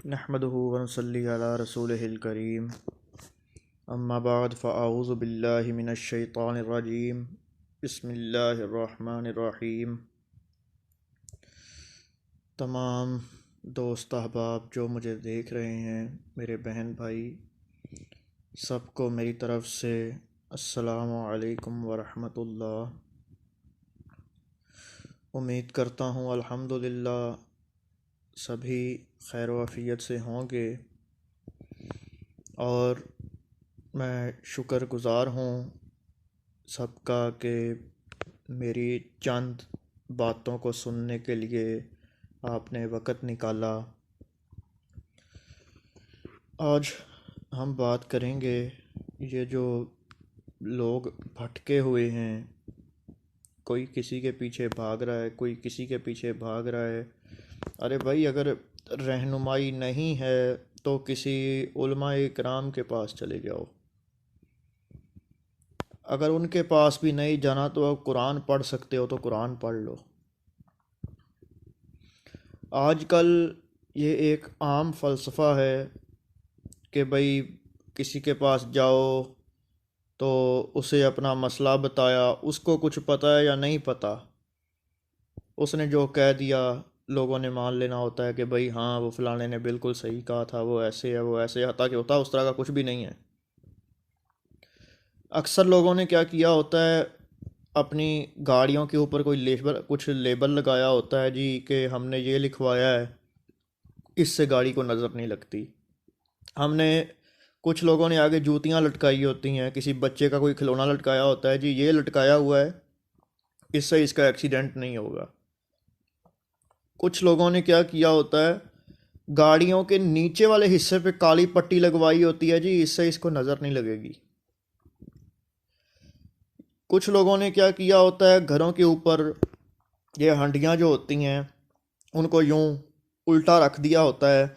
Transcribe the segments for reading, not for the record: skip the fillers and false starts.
نحمده ونصلي على رسوله الكريم اما بعد فاعوذ باللہ من الشیطان الرجیم بسم اللہ الرحمن الرحیم۔ تمام دوست احباب جو مجھے دیکھ رہے ہیں، میرے بہن بھائی، سب کو میری طرف سے السلام علیکم ورحمۃ اللہ۔ امید کرتا ہوں الحمدللہ سبھی خیر و عافیت سے ہوں گے، اور میں شکر گزار ہوں سب کا کہ میری چند باتوں کو سننے کے لیے آپ نے وقت نکالا۔ آج ہم بات کریں گے، یہ جو لوگ بھٹکے ہوئے ہیں، کوئی کسی کے پیچھے بھاگ رہا ہے، کوئی کسی کے پیچھے بھاگ رہا ہے۔ ارے بھائی، اگر رہنمائی نہیں ہے تو کسی علماء کرام کے پاس چلے جاؤ، اگر ان کے پاس بھی نہیں جانا تو آپ قرآن پڑھ سکتے ہو تو قرآن پڑھ لو۔ آج کل یہ ایک عام فلسفہ ہے کہ بھئی کسی کے پاس جاؤ تو اسے اپنا مسئلہ بتایا، اس کو کچھ پتہ ہے یا نہیں پتہ، اس نے جو کہہ دیا لوگوں نے مان لینا ہوتا ہے کہ بھئی ہاں وہ فلانے نے بالکل صحیح کہا تھا، وہ ایسے ہے وہ ایسے، حتیٰ کہ ہوتا اس طرح کا کچھ بھی نہیں ہے۔ اکثر لوگوں نے کیا کیا ہوتا ہے، اپنی گاڑیوں کے اوپر کوئی کچھ لیبل لگایا ہوتا ہے جی کہ ہم نے یہ لکھوایا ہے، اس سے گاڑی کو نظر نہیں لگتی۔ ہم نے کچھ لوگوں نے آگے جوتیاں لٹکائی ہوتی ہیں، کسی بچے کا کوئی کھلونا لٹکایا ہوتا ہے جی یہ لٹکایا ہوا ہے، اس سے اس کا ایکسیڈنٹ نہیں ہوگا۔ کچھ لوگوں نے کیا کیا ہوتا ہے، گاڑیوں کے نیچے والے حصے پہ کالی پٹی لگوائی ہوتی ہے جی اس سے اس کو نظر نہیں لگے گی۔ کچھ لوگوں نے کیا کیا ہوتا ہے، گھروں کے اوپر یہ ہنڈیاں جو ہوتی ہیں ان کو یوں الٹا رکھ دیا ہوتا ہے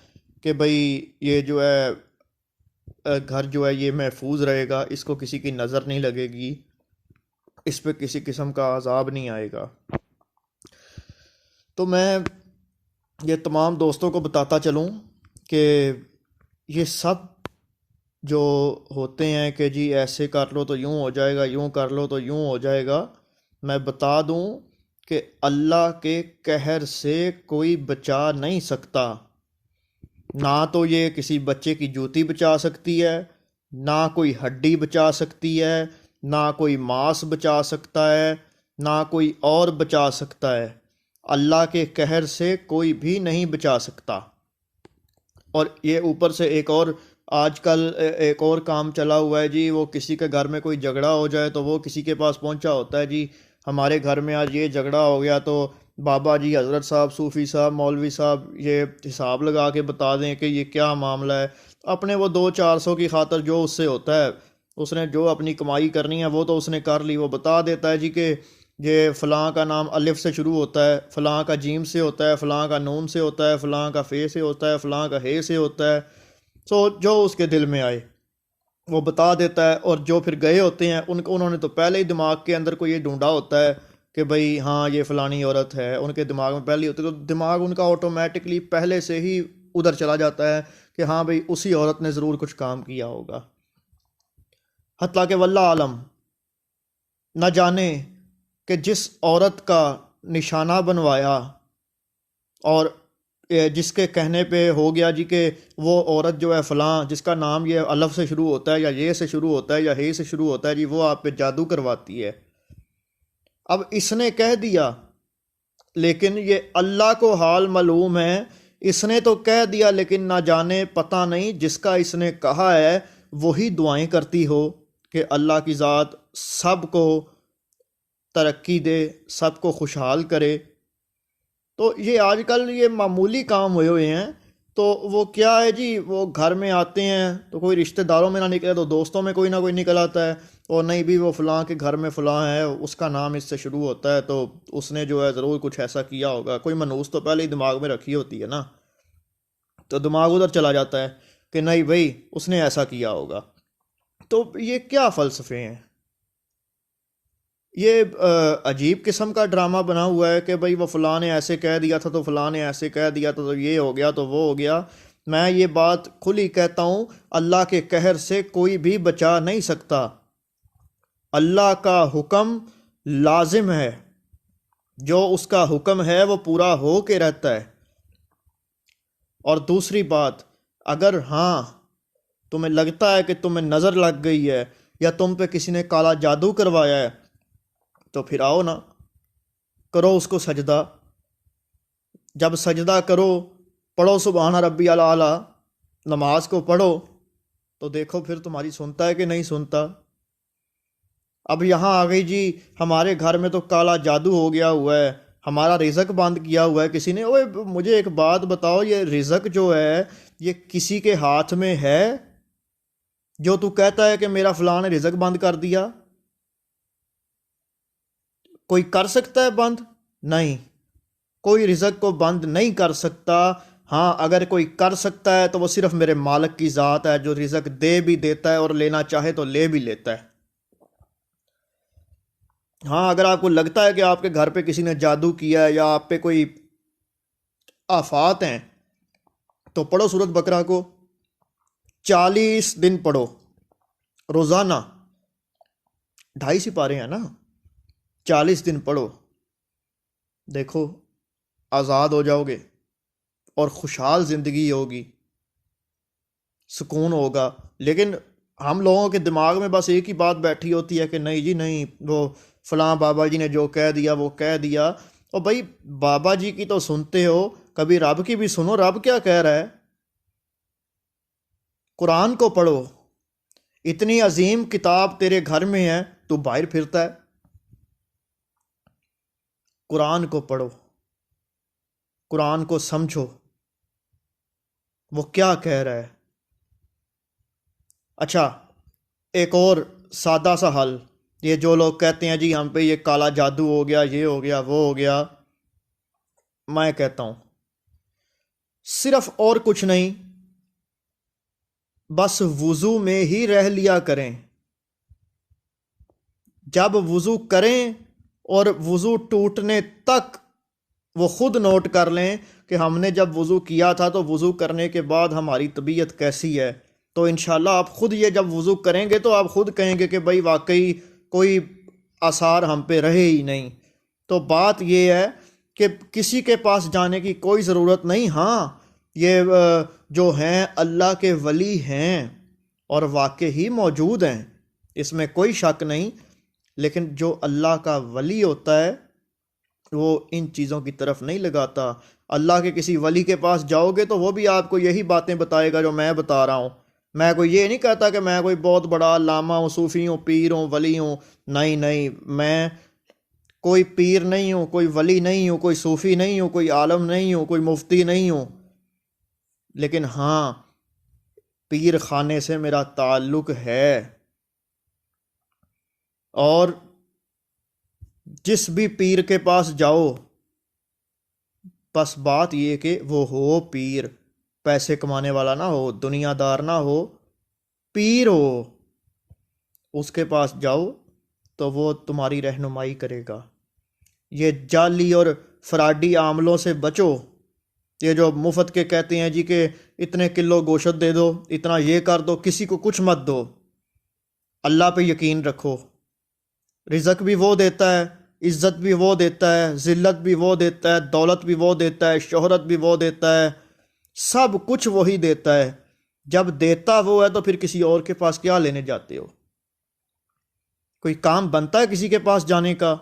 کہ بھئی یہ جو ہے گھر جو ہے یہ محفوظ رہے گا، اس کو کسی کی نظر نہیں لگے گی، اس پہ کسی قسم کا عذاب نہیں آئے گا۔ تو میں یہ تمام دوستوں کو بتاتا چلوں کہ یہ سب جو ہوتے ہیں کہ جی ایسے کر لو تو یوں ہو جائے گا، یوں کر لو تو یوں ہو جائے گا، میں بتا دوں کہ اللہ کے قہر سے کوئی بچا نہیں سکتا۔ نہ تو یہ کسی بچے کی جوتی بچا سکتی ہے، نہ کوئی ہڈی بچا سکتی ہے، نہ کوئی ماس بچا سکتا ہے، نہ کوئی اور بچا سکتا ہے۔ اللہ کے قہر سے کوئی بھی نہیں بچا سکتا۔ اور یہ اوپر سے ایک اور آج کل ایک اور کام چلا ہوا ہے جی، وہ کسی کے گھر میں کوئی جھگڑا ہو جائے تو وہ کسی کے پاس پہنچا ہوتا ہے جی ہمارے گھر میں آج یہ جھگڑا ہو گیا، تو بابا جی، حضرت صاحب، صوفی صاحب، مولوی صاحب یہ حساب لگا کے بتا دیں کہ یہ کیا معاملہ ہے۔ اپنے وہ 200-400 کی خاطر جو اس سے ہوتا ہے، اس نے جو اپنی کمائی کرنی ہے وہ تو اس نے کر لی، وہ بتا دیتا ہے جی کہ یہ فلاں کا نام الف سے شروع ہوتا ہے، فلاں کا جیم سے ہوتا ہے، فلاں کا نون سے ہوتا ہے، فلاں کا فے سے ہوتا ہے، فلاں کا ہے سے ہوتا ہے۔ جو اس کے دل میں آئے وہ بتا دیتا ہے، اور جو پھر گئے ہوتے ہیں انہوں نے تو پہلے ہی دماغ کے اندر کو یہ ڈھونڈا ہوتا ہے کہ بھئی ہاں یہ فلانی عورت ہے، ان کے دماغ میں پہلے ہی ہوتی ہے، تو دماغ ان کا آٹومیٹکلی پہلے سے ہی ادھر چلا جاتا ہے کہ ہاں بھئی اسی عورت نے ضرور کچھ کام کیا ہوگا۔ حتیٰ کہ واللہ عالم، نہ جانے کہ جس عورت کا نشانہ بنوایا اور جس کے کہنے پہ ہو گیا جی کہ وہ عورت جو ہے فلاں جس کا نام یہ الف سے شروع ہوتا ہے یا یہ سے شروع ہوتا ہے یا ہے سے شروع ہوتا ہے جی، وہ آپ پہ جادو کرواتی ہے۔ اب اس نے کہہ دیا، لیکن یہ اللہ کو حال معلوم ہے، اس نے تو کہہ دیا لیکن نہ جانے پتہ نہیں جس کا اس نے کہا ہے وہی دعائیں کرتی ہو کہ اللہ کی ذات سب کو ترقی دے، سب کو خوشحال کرے۔ تو یہ آج کل یہ معمولی کام ہوئے ہوئے ہیں، تو وہ کیا ہے جی، وہ گھر میں آتے ہیں تو کوئی رشتہ داروں میں نہ نکلے تو دوستوں میں کوئی نہ کوئی نکل آتا ہے، اور نہیں بھی وہ فلاں کے گھر میں فلاں ہے، اس کا نام اس سے شروع ہوتا ہے تو اس نے جو ہے ضرور کچھ ایسا کیا ہوگا۔ کوئی منحوس تو پہلے ہی دماغ میں رکھی ہوتی ہے نا، تو دماغ ادھر چلا جاتا ہے کہ نہیں بھائی اس نے ایسا کیا ہوگا۔ تو یہ کیا فلسفے ہیں؟ یہ عجیب قسم کا ڈرامہ بنا ہوا ہے کہ بھئی وہ فلاں نے ایسے کہہ دیا تھا تو فلاں نے ایسے کہہ دیا تھا تو یہ ہو گیا تو وہ ہو گیا۔ میں یہ بات کھلی کہتا ہوں، اللہ کے قہر سے کوئی بھی بچا نہیں سکتا۔ اللہ کا حکم لازم ہے، جو اس کا حکم ہے وہ پورا ہو کے رہتا ہے۔ اور دوسری بات، اگر تمہیں لگتا ہے کہ تمہیں نظر لگ گئی ہے یا تم پہ کسی نے کالا جادو کروایا ہے، تو پھر آؤ نا، کرو اس کو سجدہ۔ جب سجدہ کرو، پڑھو سبحان ربی الاعلیٰ، نماز کو پڑھو، تو دیکھو پھر تمہاری سنتا ہے کہ نہیں سنتا۔ اب یہاں آ گئی جی ہمارے گھر میں تو کالا جادو ہو گیا ہوا ہے، ہمارا رزق بند کیا ہوا ہے کسی نے۔ اوے مجھے ایک بات بتاؤ، یہ رزق جو ہے یہ کسی کے ہاتھ میں ہے؟ جو تو کہتا ہے کہ میرا فلاں نے رزق بند کر دیا، کوئی کر سکتا ہے بند؟ نہیں، کوئی رزق کو بند نہیں کر سکتا۔ اگر کوئی کر سکتا ہے تو وہ صرف میرے مالک کی ذات ہے، جو رزق دے بھی دیتا ہے اور لینا چاہے تو لے بھی لیتا ہے۔ اگر آپ کو لگتا ہے کہ آپ کے گھر پہ کسی نے جادو کیا ہے یا آپ پہ کوئی آفات ہیں، تو پڑھو سورۃ بقرہ کو، 40 دن پڑھو روزانہ، 2.5 سپارے ہیں نا، 40 دن پڑھو، دیکھو آزاد ہو جاؤ گے اور خوشحال زندگی ہوگی، سکون ہوگا۔ لیکن ہم لوگوں کے دماغ میں بس ایک ہی بات بیٹھی ہوتی ہے کہ نہیں جی نہیں، وہ فلاں بابا جی نے جو کہہ دیا وہ کہہ دیا۔ اور بھائی بابا جی کی تو سنتے ہو، کبھی رب کی بھی سنو، رب کیا کہہ رہا ہے۔ قرآن کو پڑھو، اتنی عظیم کتاب تیرے گھر میں ہے، تو باہر پھرتا ہے۔ قرآن کو پڑھو، قرآن کو سمجھو، وہ کیا کہہ رہا ہے۔ اچھا، ایک اور سادہ سا حل، یہ جو لوگ کہتے ہیں جی ہم پہ یہ کالا جادو ہو گیا، یہ ہو گیا، وہ ہو گیا، میں کہتا ہوں صرف اور کچھ نہیں، بس وضو میں ہی رہ لیا کریں۔ جب وضو کریں اور وضو ٹوٹنے تک وہ خود نوٹ کر لیں کہ ہم نے جب وضو کیا تھا تو وضو کرنے کے بعد ہماری طبیعت کیسی ہے، تو انشاءاللہ آپ خود یہ جب وضو کریں گے تو آپ خود کہیں گے کہ بھائی واقعی کوئی آثار ہم پہ رہے ہی نہیں۔ تو بات یہ ہے کہ کسی کے پاس جانے کی کوئی ضرورت نہیں۔ یہ جو ہیں اللہ کے ولی ہیں اور واقعی موجود ہیں، اس میں کوئی شک نہیں، لیکن جو اللہ کا ولی ہوتا ہے وہ ان چیزوں کی طرف نہیں لگاتا۔ اللہ کے کسی ولی کے پاس جاؤ گے تو وہ بھی آپ کو یہی باتیں بتائے گا جو میں بتا رہا ہوں۔ میں کوئی یہ نہیں کہتا کہ میں کوئی بہت بڑا علامہ ہوں، صوفی ہوں، پیر ہوں، ولی ہوں، نہیں، میں کوئی پیر نہیں ہوں، کوئی ولی نہیں ہوں، کوئی صوفی نہیں ہوں، کوئی عالم نہیں ہوں، کوئی مفتی نہیں ہوں، لیکن پیر خانے سے میرا تعلق ہے۔ اور جس بھی پیر کے پاس جاؤ، بس بات یہ کہ وہ ہو پیر، پیسے کمانے والا نہ ہو، دنیا دار نہ ہو، پیر ہو۔ اس کے پاس جاؤ تو وہ تمہاری رہنمائی کرے گا۔ یہ جعلی اور فراڈی عاملوں سے بچو، یہ جو مفت کے کہتے ہیں جی کہ اتنے کلو گوشت دے دو، اتنا یہ کر دو، کسی کو کچھ مت دو، اللہ پہ یقین رکھو۔ رزق بھی وہ دیتا ہے، عزت بھی وہ دیتا ہے، ذلت بھی وہ دیتا ہے، دولت بھی وہ دیتا ہے، شہرت بھی وہ دیتا ہے، سب کچھ وہی دیتا ہے۔ جب دیتا وہ ہے تو پھر کسی اور کے پاس کیا لینے جاتے ہو؟ کوئی کام بنتا ہے کسی کے پاس جانے کا؟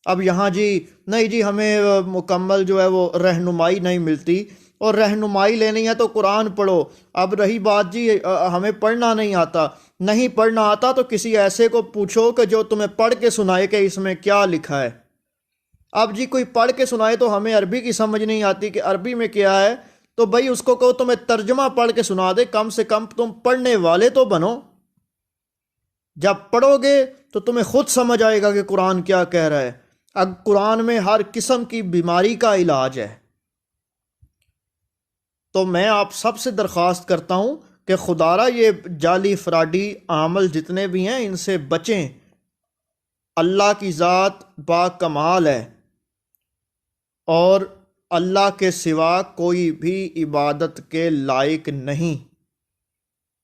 اب یہاں جی نہیں جی ہمیں مکمل جو ہے وہ رہنمائی نہیں ملتی، اور رہنمائی لینی ہے تو قرآن پڑھو۔ اب رہی بات جی ہمیں پڑھنا نہیں آتا، نہیں پڑھنا آتا تو کسی ایسے کو پوچھو کہ جو تمہیں پڑھ کے سنائے کہ اس میں کیا لکھا ہے۔ اب جی کوئی پڑھ کے سنائے تو ہمیں عربی کی سمجھ نہیں آتی کہ عربی میں کیا ہے، تو بھائی اس کو کہو تمہیں ترجمہ پڑھ کے سنا دے، کم سے کم تم پڑھنے والے تو بنو۔ جب پڑھو گے تو تمہیں خود سمجھ آئے گا کہ قرآن کیا کہہ رہا ہے۔ اب قرآن میں ہر قسم کی بیماری کا علاج ہے۔ تو میں آپ سب سے درخواست کرتا ہوں کہ خدارا یہ جعلی فراڈی عمل جتنے بھی ہیں ان سے بچیں۔ اللہ کی ذات با کمال ہے، اور اللہ کے سوا کوئی بھی عبادت کے لائق نہیں۔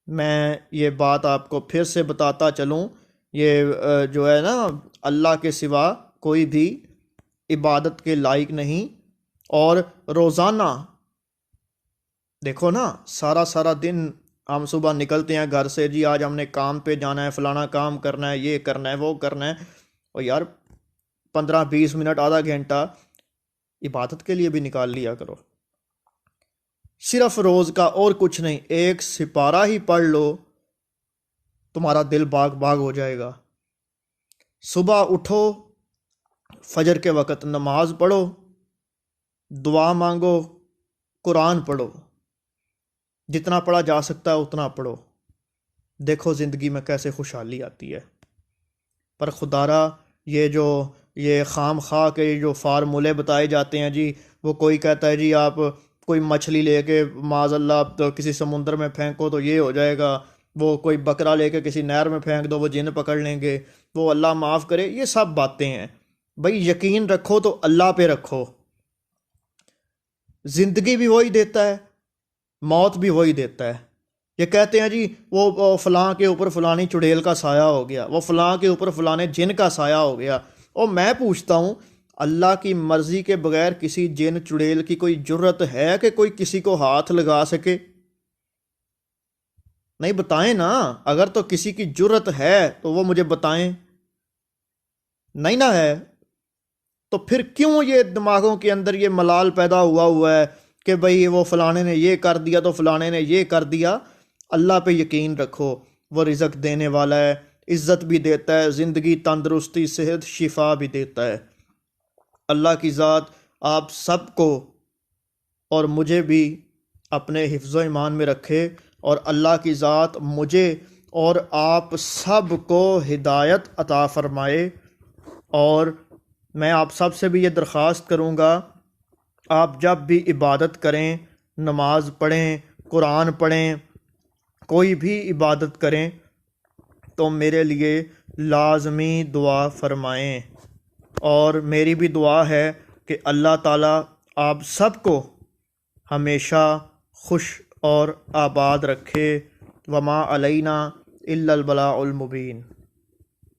میں یہ بات آپ کو پھر سے بتاتا چلوں، یہ جو ہے نا، اللہ کے سوا کوئی بھی عبادت کے لائق نہیں۔ اور روزانہ دیکھو نا، سارا دن ہم صبح نکلتے ہیں گھر سے، جی آج ہم نے کام پہ جانا ہے، فلانا کام کرنا ہے، یہ کرنا ہے، وہ کرنا ہے، اور یار 15-20 منٹ آدھا گھنٹہ عبادت کے لیے بھی نکال لیا کرو، صرف روز کا، اور کچھ نہیں۔ ایک سپارہ ہی پڑھ لو، تمہارا دل باغ باغ ہو جائے گا۔ صبح اٹھو، فجر کے وقت نماز پڑھو، دعا مانگو، قرآن پڑھو، جتنا پڑھا جا سکتا ہے اتنا پڑھو، دیکھو زندگی میں کیسے خوشحالی آتی ہے۔ پر خدارا یہ خام خواہ کے جو فارمولے بتائے جاتے ہیں جی، وہ کوئی کہتا ہے جی آپ کوئی مچھلی لے کے معاذ اللہ تو کسی سمندر میں پھینکو تو یہ ہو جائے گا، وہ کوئی بکرا لے کے کسی نہر میں پھینک دو وہ جن پکڑ لیں گے، وہ اللہ معاف کرے، یہ سب باتیں ہیں۔ بھائی یقین رکھو تو اللہ پہ رکھو، زندگی بھی وہی دیتا ہے، موت بھی وہی دیتا ہے۔ یہ کہتے ہیں جی وہ فلاں کے اوپر فلانی چڑیل کا سایہ ہو گیا، وہ فلاں کے اوپر فلانے جن کا سایہ ہو گیا، اور میں پوچھتا ہوں اللہ کی مرضی کے بغیر کسی جن چڑیل کی کوئی جرت ہے کہ کوئی کسی کو ہاتھ لگا سکے؟ نہیں، بتائیں نا، اگر تو کسی کی جرت ہے تو وہ مجھے بتائیں، نہیں نہ ہے تو پھر کیوں یہ دماغوں کے اندر یہ ملال پیدا ہوا ہے کہ بھئی وہ فلانے نے یہ کر دیا تو فلانے نے یہ کر دیا؟ اللہ پہ یقین رکھو، وہ رزق دینے والا ہے، عزت بھی دیتا ہے، زندگی، تندرستی، صحت، شفا بھی دیتا ہے۔ اللہ کی ذات آپ سب کو اور مجھے بھی اپنے حفظ و ایمان میں رکھے، اور اللہ کی ذات مجھے اور آپ سب کو ہدایت عطا فرمائے۔ اور میں آپ سب سے بھی یہ درخواست کروں گا، آپ جب بھی عبادت کریں، نماز پڑھیں، قرآن پڑھیں، کوئی بھی عبادت کریں تو میرے لیے لازمی دعا فرمائیں۔ اور میری بھی دعا ہے کہ اللہ تعالیٰ آپ سب کو ہمیشہ خوش اور آباد رکھے۔ وما علینا الا البلاغ المبین۔